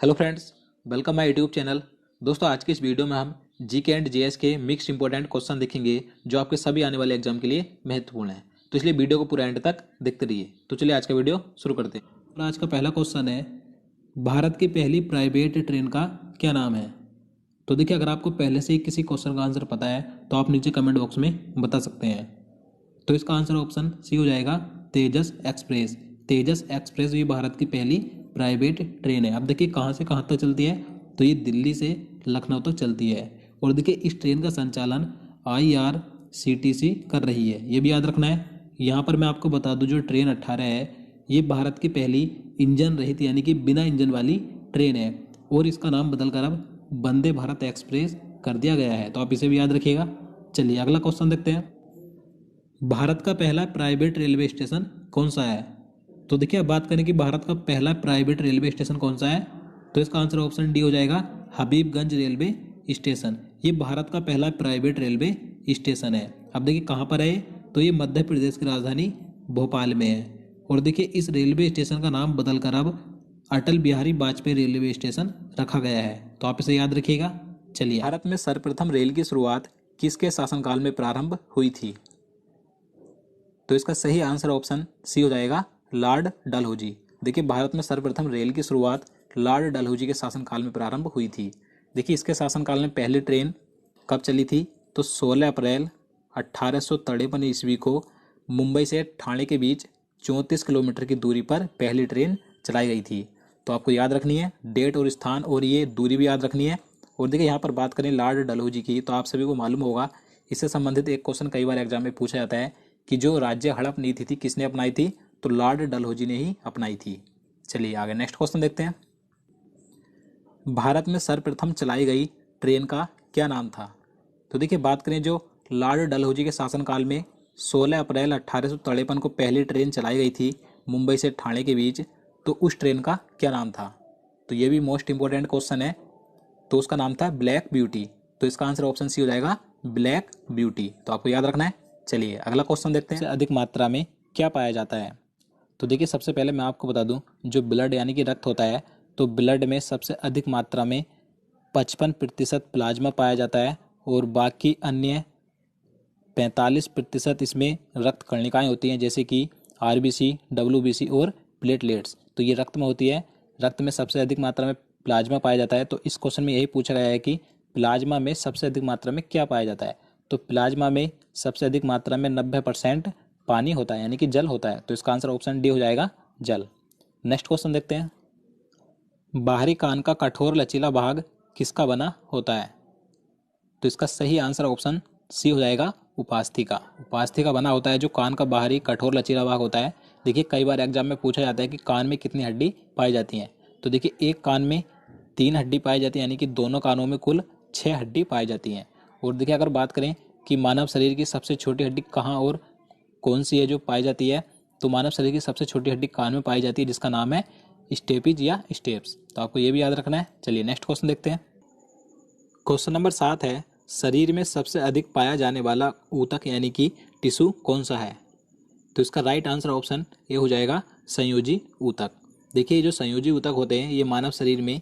Hello friends, welcome my YouTube channel. दोस्तों, आज की इस वीडियो में हम जीके एंड जीएस के मिक्स्ड इंपॉर्टेंट क्वेश्चन देखेंगे जो आपके सभी आने वाले एग्जाम के लिए महत्वपूर्ण है। तो इसलिए वीडियो को पूरा एंड तक देखते रहिए। तो चलिए आज का वीडियो शुरू करते हैं। और आज का पहला क्वेश्चन है, भारत की पहली प्राइवेट ट्रेन का क्या नाम है। तो देखिए, अगर आपको पहले से ही किसी क्वेश्चन का आंसर पता है तो आप नीचे कमेंट बॉक्स में बता सकते हैं। तो इसका आंसर ऑप्शन सी हो जाएगा, तेजस एक्सप्रेस। तेजस एक्सप्रेस भी भारत की पहली प्राइवेट ट्रेन है। अब देखिए कहाँ से कहाँ तक चलती है, तो ये दिल्ली से लखनऊ तक चलती है। और देखिए इस ट्रेन का संचालन IRCTC कर रही है, ये भी याद रखना है। यहाँ पर मैं आपको बता दूं, जो ट्रेन 18 है ये भारत की पहली इंजन रहित यानी कि बिना इंजन वाली ट्रेन है और इसका नाम बदलकर अब वंदे भारत एक्सप्रेस कर दिया गया है। तो आप इसे भी याद रखिएगा। चलिए अगला क्वेश्चन देखते हैं। भारत का पहला प्राइवेट रेलवे स्टेशन कौन सा है। तो देखिए, अब बात करें कि भारत का पहला प्राइवेट रेलवे स्टेशन कौन सा है, तो इसका आंसर ऑप्शन डी हो जाएगा, हबीबगंज रेलवे स्टेशन। ये भारत का पहला प्राइवेट रेलवे स्टेशन है। अब देखिए कहाँ पर है, तो ये मध्य प्रदेश की राजधानी भोपाल में है। और देखिए इस रेलवे स्टेशन का नाम बदलकर अब अटल बिहारी वाजपेयी रेलवे स्टेशन रखा गया है। तो आप इसे याद रखिएगा। चलिए, भारत में सर्वप्रथम रेल की शुरुआत किसके शासनकाल में प्रारंभ हुई थी। तो इसका सही आंसर ऑप्शन सी हो जाएगा, लॉर्ड डलहौजी। देखिए, भारत में सर्वप्रथम रेल की शुरुआत लॉर्ड डलहौजी के शासनकाल में प्रारंभ हुई थी। देखिए इसके शासनकाल में पहली ट्रेन कब चली थी, तो 16 अप्रैल 1853 ईस्वी को मुंबई से ठाणे के बीच 34 किलोमीटर की दूरी पर पहली ट्रेन चलाई गई थी। तो आपको याद रखनी है डेट और स्थान, और ये दूरी भी याद रखनी है। और देखिए यहाँ पर बात करें लॉर्ड डलहौजी की, तो आप सभी को मालूम होगा, इससे संबंधित एक क्वेश्चन कई बार एग्जाम में पूछा जाता है कि जो राज्य हड़प नीति थी किसने अपनाई थी, तो लॉर्ड डलहौजी ने ही अपनाई थी। चलिए आगे नेक्स्ट क्वेश्चन देखते हैं। भारत में सर्वप्रथम चलाई गई ट्रेन का क्या नाम था। तो देखिए बात करें जो लॉर्ड डलहौजी के शासनकाल में 16 अप्रैल 1853 को पहली ट्रेन चलाई गई थी मुंबई से ठाणे के बीच, तो उस ट्रेन का क्या नाम था। तो ये भी मोस्ट इंपॉर्टेंट क्वेश्चन है। तो उसका नाम था ब्लैक ब्यूटी। तो इसका आंसर ऑप्शन सी हो जाएगा, ब्लैक ब्यूटी। तो आपको याद रखना है। चलिए अगला क्वेश्चन देखते हैं। सबसे अधिक मात्रा में क्या पाया जाता है। तो देखिए सबसे पहले मैं आपको बता दूं, जो ब्लड यानी कि रक्त होता है, तो ब्लड में सबसे अधिक मात्रा में 55% प्लाज्मा पाया जाता है और बाकी अन्य 45% इसमें रक्त कणिकाएं होती हैं, जैसे कि RBC, WBC और प्लेटलेट्स। तो ये रक्त में होती है। रक्त में सबसे अधिक मात्रा में प्लाज्मा पाया जाता है। तो इस क्वेश्चन में यही पूछा गया है कि प्लाज्मा में सबसे अधिक मात्रा में क्या पाया जाता है। तो प्लाज्मा में सबसे अधिक मात्रा में 90% पानी होता है यानी कि जल होता है। तो इसका आंसर ऑप्शन डी हो जाएगा, जल। नेक्स्ट क्वेश्चन देखते हैं। बाहरी कान का कठोर लचीला भाग किसका बना होता है। तो इसका सही आंसर ऑप्शन सी हो जाएगा, उपास्थि का। उपास्थि का बना होता है जो कान का बाहरी कठोर लचीला भाग होता है। देखिए कई बार एग्जाम में पूछा जाता है कि कान में कितनी हड्डी पाई जाती हैं। तो देखिए एक कान में 3 हड्डी पाई जाती है, यानी कि दोनों कानों में कुल 6 हड्डी पाई जाती हैं। और देखिए अगर बात करें कि मानव शरीर की सबसे छोटी हड्डी कहाँ और कौन सी है जो पाई जाती है, तो मानव शरीर की सबसे छोटी हड्डी कान में पाई जाती है, जिसका नाम है स्टेपिज या स्टेप्स। तो आपको ये भी याद रखना है। चलिए नेक्स्ट क्वेश्चन देखते हैं। क्वेश्चन नंबर 7 है, शरीर में सबसे अधिक पाया जाने वाला ऊतक यानी कि टिश्यू कौन सा है। तो इसका राइट आंसर ऑप्शन ये हो जाएगा, संयोजी ऊतक। देखिए जो संयोजी ऊतक होते हैं ये मानव शरीर में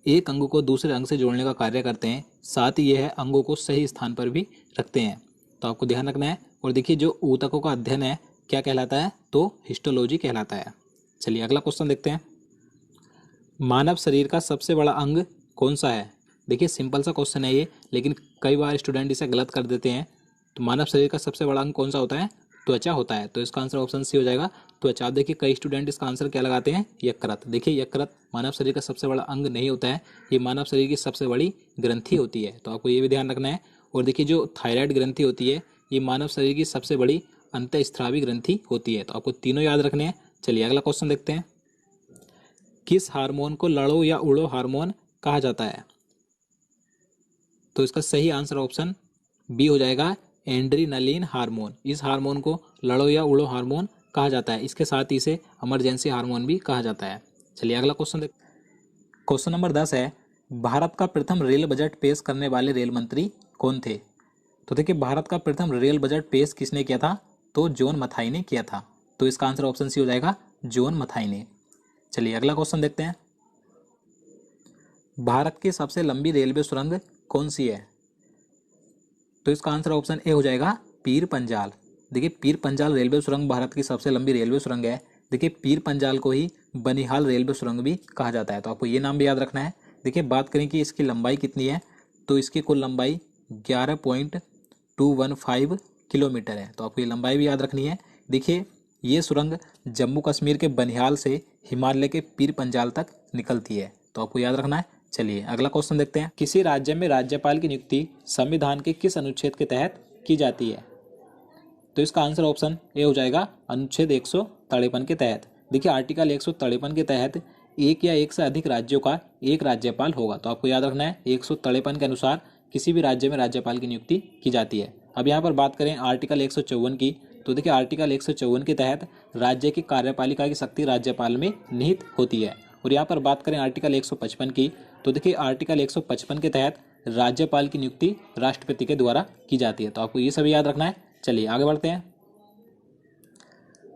एक अंग को दूसरे अंग से जोड़ने का कार्य करते हैं, साथ ही यह अंगों को सही स्थान पर भी रखते हैं। तो आपको ध्यान रखना है। और देखिए जो ऊतकों का अध्ययन है क्या कहलाता है, तो हिस्टोलॉजी कहलाता है। चलिए अगला क्वेश्चन देखते हैं। मानव शरीर का सबसे बड़ा अंग कौन सा है। देखिए सिंपल सा क्वेश्चन है ये, लेकिन कई बार स्टूडेंट इसे गलत कर देते हैं। तो मानव शरीर का सबसे बड़ा अंग कौन सा होता है, त्वचा होता है। तो इसका आंसर ऑप्शन सी हो जाएगा, त्वचा। आप देखिए कई स्टूडेंट इसका आंसर क्या लगाते हैं, यकृत। देखिए यकृत मानव शरीर का सबसे बड़ा अंग नहीं होता है, ये मानव शरीर की सबसे बड़ी ग्रंथि होती है। तो आपको ये भी ध्यान रखना है। और देखिए जो थायराइड ग्रंथि होती है ये मानव शरीर की सबसे बड़ी अंतःस्रावी ग्रंथि होती है। तो आपको तीनों याद रखने हैं। चलिए अगला क्वेश्चन देखते हैं। किस हार्मोन को लड़ो या उड़ो हार्मोन कहा जाता है। तो इसका सही आंसर ऑप्शन बी हो जाएगा, एंड्रीनलिन हार्मोन। इस हार्मोन को लड़ो या उड़ो हार्मोन कहा जाता है। इसके साथ ही इसे इमरजेंसी हार्मोन भी कहा जाता है। चलिए अगला क्वेश्चन देख। क्वेश्चन नंबर 10 है, भारत का प्रथम रेल बजट पेश करने वाले रेल मंत्री कौन थे। तो देखिए भारत का प्रथम रेल बजट पेश किसने किया था, तो जॉन मथाई ने किया था। तो इसका आंसर ऑप्शन सी हो जाएगा, जॉन मथाई ने। चलिए अगला क्वेश्चन देखते हैं। भारत की सबसे लंबी रेलवे सुरंग कौन सी है? तो इसका आंसर ऑप्शन ए हो जाएगा पीर पंजाल। देखिए पीर पंजाल रेलवे सुरंग भारत की सबसे लंबी रेलवे सुरंग है। देखिए पीर पंजाल को ही बनिहाल रेलवे सुरंग भी कहा जाता है, तो आपको ये नाम भी याद रखना है। देखिए बात करें कि इसकी लंबाई कितनी है, तो इसकी कुल लंबाई 11.215 किलोमीटर है, तो आपको ये लंबाई भी याद रखनी है। देखिए ये सुरंग जम्मू कश्मीर के बनिहाल से हिमालय के पीर पंजाल तक निकलती है, तो आपको याद रखना है। चलिए अगला क्वेश्चन देखते हैं। किसी राज्य में राज्यपाल की नियुक्ति संविधान के किस अनुच्छेद के तहत की जाती है? तो इसका आंसर ऑप्शन ए हो जाएगा अनुच्छेद 153 के तहत। देखिए आर्टिकल 153 के तहत एक या एक से अधिक राज्यों का एक राज्यपाल होगा, तो आपको याद रखना है 153 के अनुसार किसी भी राज्य में राज्यपाल की नियुक्ति की जाती है। अब यहाँ पर बात करें आर्टिकल 154 की, तो देखिए आर्टिकल 154 के तहत राज्य की कार्यपालिका की शक्ति राज्यपाल में निहित होती है। और यहाँ पर बात करें आर्टिकल 155 की, तो देखिए आर्टिकल 155 के तहत राज्यपाल की नियुक्ति राष्ट्रपति के द्वारा की जाती है, तो आपको ये सभी याद रखना है। चलिए आगे बढ़ते हैं।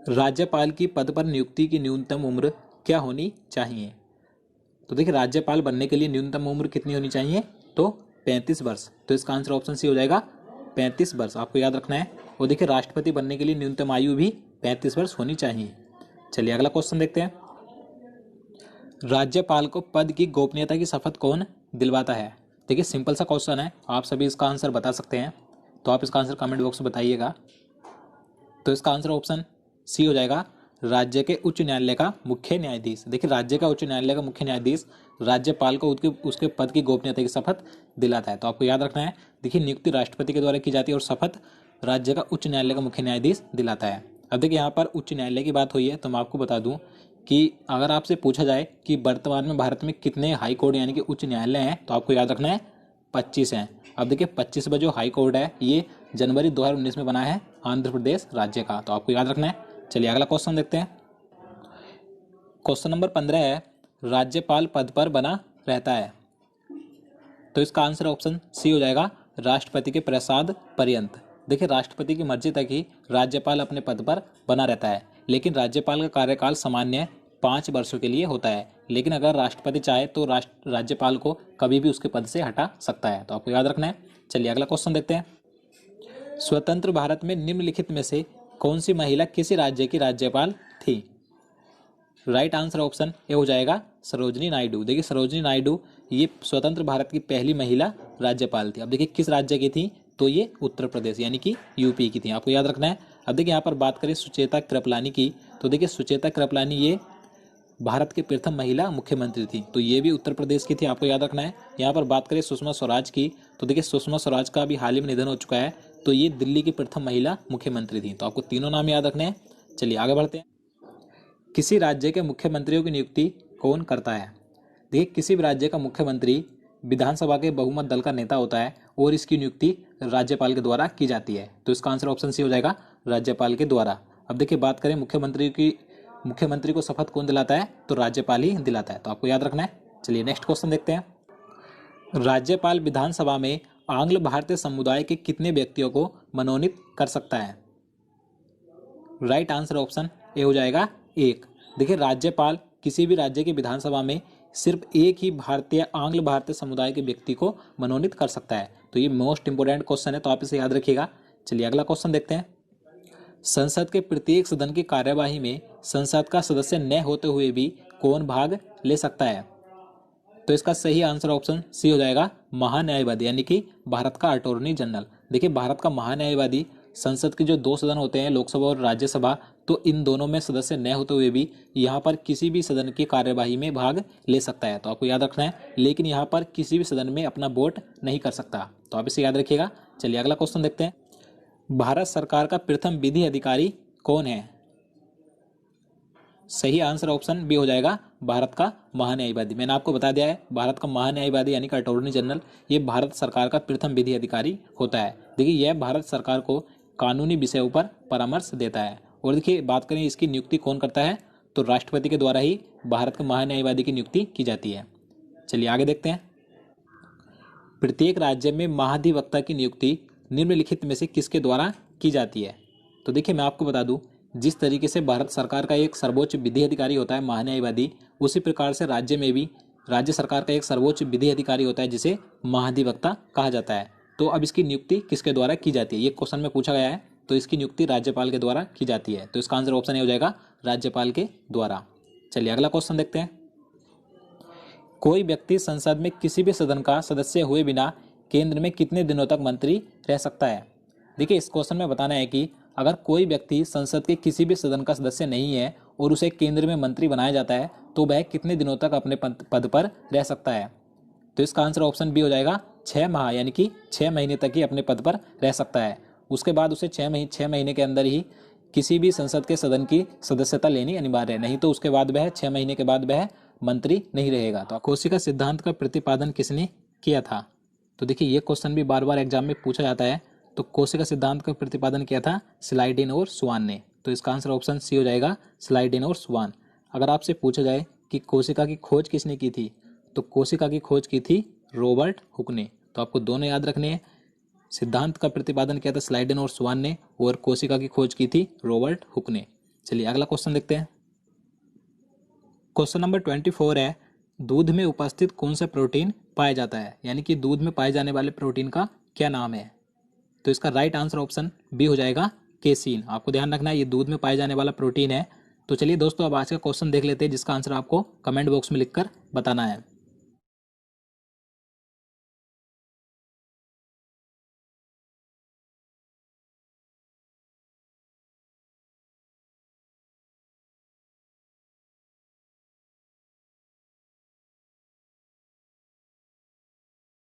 राज्यपाल की पद पर नियुक्ति की न्यूनतम उम्र क्या होनी चाहिए? तो देखिए राज्यपाल बनने के लिए न्यूनतम उम्र कितनी होनी चाहिए? तो 35 वर्ष। तो इसका आंसर ऑप्शन सी हो जाएगा 35 वर्ष, आपको याद रखना है। और देखिए राष्ट्रपति बनने के लिए न्यूनतम आयु भी 35 वर्ष होनी चाहिए। चलिए अगला क्वेश्चन देखते हैं। राज्यपाल को पद की गोपनीयता की शपथ कौन दिलवाता है? देखिए सिंपल सा क्वेश्चन है, आप सभी इसका आंसर बता सकते हैं, तो आप इसका आंसर कमेंट बॉक्स में बताइएगा। तो इसका आंसर ऑप्शन सी हो जाएगा राज्य के उच्च न्यायालय का मुख्य न्यायाधीश। देखिए राज्य का उच्च न्यायालय का मुख्य न्यायाधीश राज्यपाल को उसके पद की गोपनीयता की शपथ दिलाता है, तो आपको याद रखना है। देखिए नियुक्ति राष्ट्रपति के द्वारा की जाती है और शपथ राज्य का उच्च न्यायालय का मुख्य न्यायाधीश दिलाता है। अब देखिए यहाँ पर उच्च न्यायालय की बात हुई है, तो मैं आपको बता दूं कि अगर आपसे पूछा जाए कि वर्तमान में भारत में कितने हाई कोर्ट यानी कि उच्च न्यायालय हैं, तो आपको याद रखना है 25 हैं। अब देखिए 25वां जो हाई कोर्ट है ये जनवरी 2019 में बना है आंध्र प्रदेश राज्य का, तो आपको याद रखना है। चलिए अगला क्वेश्चन देखते हैं। क्वेश्चन नंबर 15 है, राज्यपाल पद पर बना रहता है? तो इसका आंसर ऑप्शन सी हो जाएगा राष्ट्रपति के प्रसाद पर्यंत। देखिए राष्ट्रपति की मर्जी तक ही राज्यपाल अपने पद पर बना रहता है, लेकिन राज्यपाल का कार्यकाल सामान्य 5 वर्षों के लिए होता है, लेकिन अगर राष्ट्रपति चाहे तो राज्यपाल को कभी भी उसके पद से हटा सकता है, तो आपको याद रखना है। चलिए अगला क्वेश्चन देखते हैं। स्वतंत्र भारत में निम्नलिखित में से कौन सी महिला किसी राज्य की राज्यपाल थी? राइट आंसर ऑप्शन ए हो जाएगा सरोजिनी नायडू। देखिए सरोजिनी नायडू ये स्वतंत्र भारत की पहली महिला राज्यपाल थी। अब देखिए किस राज्य की थी? तो ये उत्तर प्रदेश यानी कि यूपी की थी, आपको याद रखना है। अब देखिए यहाँ पर बात करें सुचेता कृपलानी की, तो देखिए सुचेता कृपलानी ये भारत की प्रथम महिला मुख्यमंत्री थी, तो ये भी उत्तर प्रदेश की थी, आपको याद रखना है। यहाँ पर बात करें सुषमा स्वराज की, तो देखिए सुषमा स्वराज का भी हाल ही में निधन हो चुका है, तो ये दिल्ली की प्रथम महिला मुख्यमंत्री थी, तो आपको तीनों नाम याद रखने हैं। चलिए आगे बढ़ते हैं। किसी राज्य के मुख्यमंत्रियों की नियुक्ति कौन करता है? देखिए किसी भी राज्य का मुख्यमंत्री विधानसभा के बहुमत दल का नेता होता है और इसकी नियुक्ति राज्यपाल के द्वारा की जाती है, तो इसका आंसर ऑप्शन सी हो जाएगा राज्यपाल के द्वारा। अब देखिए बात करें मुख्यमंत्री को शपथ कौन दिलाता है? तो राज्यपाल ही दिलाता है, तो आपको याद रखना है। चलिए नेक्स्ट क्वेश्चन देखते हैं। राज्यपाल विधानसभा में आंग्ल भारतीय समुदाय के कितने व्यक्तियों को मनोनीत कर सकता है? राइट आंसर ऑप्शन ए हो जाएगा 1। देखिए राज्यपाल किसी भी राज्य की विधानसभा में सिर्फ एक ही आंग्ल भारतीय समुदाय के व्यक्ति को मनोनीत कर सकता है, तो ये मोस्ट इंपोर्टेंट क्वेश्चन है, तो आप इसे याद रखिएगा। चलिए अगला क्वेश्चन देखते हैं। संसद के प्रत्येक सदन की कार्यवाही में संसद का सदस्य न होते हुए भी कौन भाग ले सकता है? तो इसका सही आंसर ऑप्शन सी हो जाएगा महान्यायवादी यानी कि भारत का अटॉर्नी जनरल। देखिए भारत का महान्यायवादी संसद के जो 2 सदन होते हैं लोकसभा और राज्यसभा, तो इन दोनों में सदस्य न होते हुए भी यहाँ पर किसी भी सदन की कार्यवाही में भाग ले सकता है, तो आपको याद रखना है। लेकिन यहाँ पर किसी भी सदन में अपना वोट नहीं कर सकता, तो आप इसे याद रखिएगा। चलिए अगला क्वेश्चन देखते हैं। भारत सरकार का प्रथम विधि अधिकारी कौन है? सही आंसर ऑप्शन बी हो जाएगा भारत का महान्यायवादी। मैंने आपको बता दिया है भारत का महान्यायवादी यानी कि अटॉर्नी जनरल ये भारत सरकार का प्रथम विधि अधिकारी होता है। देखिए यह भारत सरकार को कानूनी विषयों पर परामर्श देता है। और देखिए बात करें इसकी नियुक्ति कौन करता है, तो राष्ट्रपति के द्वारा ही भारत के महान्यायवादी की नियुक्ति की जाती है। चलिए आगे देखते हैं। प्रत्येक राज्य में महाधिवक्ता की नियुक्ति निम्नलिखित में से किसके द्वारा की जाती है? तो देखिए मैं आपको बता दूं, जिस तरीके से भारत सरकार का एक सर्वोच्च विधि अधिकारी होता है महान्यायवादी, उसी प्रकार से राज्य में भी राज्य सरकार का एक सर्वोच्च विधि अधिकारी होता है जिसे महाधिवक्ता कहा जाता है। तो अब इसकी नियुक्ति किसके द्वारा की जाती है, ये क्वेश्चन में पूछा गया है। तो इसकी नियुक्ति राज्यपाल के द्वारा की जाती है। तो इसका आंसर ऑप्शन ए हो जाएगा राज्यपाल के द्वारा। चलिए अगला क्वेश्चन देखते हैं। कोई व्यक्ति संसद में किसी भी सदन का सदस्य हुए बिना केंद्र में कितने दिनों तक मंत्री रह सकता है। देखिए इस क्वेश्चन में बताना है कि अगर कोई व्यक्ति संसद के किसी भी सदन का सदस्य नहीं है और उसे केंद्र में मंत्री बनाया जाता है तो वह कितने दिनों तक अपने पद पर रह सकता है। तो इसका आंसर ऑप्शन बी हो जाएगा 6 माह, यानी कि 6 महीने तक ही अपने पद पर रह सकता है। उसके बाद उसे 6 महीने के अंदर ही किसी भी संसद के सदन की सदस्यता लेनी अनिवार्य है, नहीं तो उसके बाद वह 6 महीने के बाद वह मंत्री नहीं रहेगा। तो कोशिका सिद्धांत का प्रतिपादन किसने किया था। तो देखिए ये क्वेश्चन भी बार बार एग्जाम में पूछा जाता है। तो कोशिका सिद्धांत का प्रतिपादन किया था स्लाइडिन और स्वान ने। तो इसका आंसर ऑप्शन सी हो जाएगा स्लाइडिन और स्वान। अगर आपसे पूछा जाए कि कोशिका की खोज किसने की थी, तो कोशिका की खोज की थी रॉबर्ट हुक ने। तो आपको दोनों याद रखने हैं, सिद्धांत का प्रतिपादन किया था स्लाइडिन और स्वान ने और कोशिका की खोज की थी रॉबर्ट हुक ने। चलिए अगला क्वेश्चन देखते हैं। क्वेश्चन नंबर 24 है, दूध में उपस्थित कौन सा प्रोटीन पाया जाता है, यानी कि दूध में पाए जाने वाले प्रोटीन का क्या नाम है। तो इसका राइट आंसर ऑप्शन बी हो जाएगा केसीन। आपको ध्यान रखना है ये दूध में पाए जाने वाला प्रोटीन है। तो चलिए दोस्तों अब आज का क्वेश्चन देख लेते हैं जिसका आंसर आपको कमेंट बॉक्स में लिखकर बताना है।